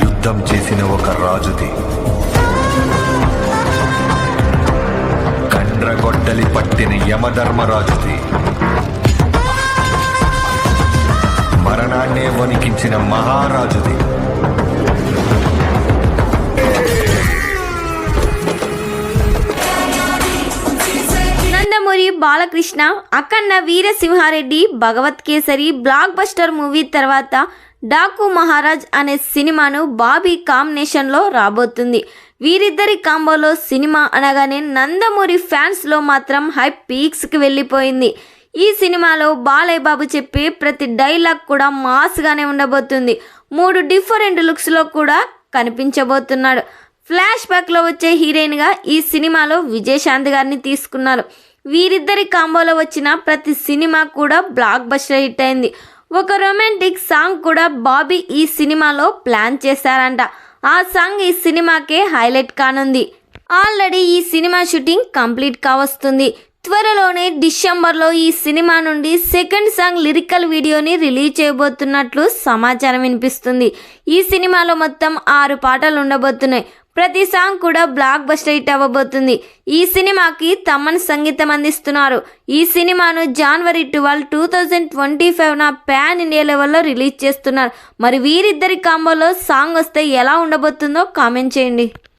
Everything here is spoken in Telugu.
యుద్ధం చేసిన ఒక రాజుది. కండ్రగొడ్డలి పట్టిన యమధర్మరాజుది. మరణాన్నే వణికించిన మహారాజుది. నందమూరి బాలకృష్ణ అఖండ వీరసింహారెడ్డి భగవత్ కేసరి బ్లాక్ బస్టర్ మూవీ తర్వాత డాకు మహారాజ్ అనే సినిమాను బాబీ కాంబినేషన్లో రాబోతుంది. వీరిద్దరి కాంబోలో సినిమా అనగానే నందమూరి ఫ్యాన్స్లో మాత్రం హైప్ పీక్స్కి వెళ్ళిపోయింది. ఈ సినిమాలో బాలయ్య బాబు చెప్పే ప్రతి డైలాగ్ కూడా మాస్గానే ఉండబోతుంది. 3 డిఫరెంట్ లుక్స్లో కూడా కనిపించబోతున్నాడు. ఫ్లాష్ బ్యాక్లో వచ్చే హీరోయిన్గా ఈ సినిమాలో విజయశాంతి గారిని తీసుకున్నారు. వీరిద్దరి కాంబోలో వచ్చిన ప్రతి సినిమా కూడా బ్లాక్ బస్టర్ హిట్ అయింది. ఒక రొమాంటిక్ సాంగ్ కూడా బాబీ ఈ సినిమాలో ప్లాన్ చేశారంట. ఆ సాంగ్ ఈ సినిమాకే హైలైట్ కానుంది. ఆల్రెడీ ఈ సినిమా షూటింగ్ కంప్లీట్ కావస్తుంది. త్వరలోనే డిసెంబర్లో ఈ సినిమా నుండి సెకండ్ సాంగ్ లిరికల్ వీడియోని రిలీజ్ చేయబోతున్నట్లు సమాచారం వినిపిస్తుంది. ఈ సినిమాలో మొత్తం 6 పాటలు ఉండబోతున్నాయి. ప్రతి సాంగ్ కూడా బ్లాక్ బస్టర్ హిట్ అవ్వబోతుంది. ఈ సినిమాకి తమన్ సంగీతం అందిస్తున్నారు. ఈ సినిమాను జనవరి 12, 2025 పాన్ ఇండియా లెవెల్లో రిలీజ్ చేస్తున్నారు. మరి వీరిద్దరి కాంబోలో సాంగ్ వస్తే ఎలా ఉండబోతుందో కామెంట్ చేయండి.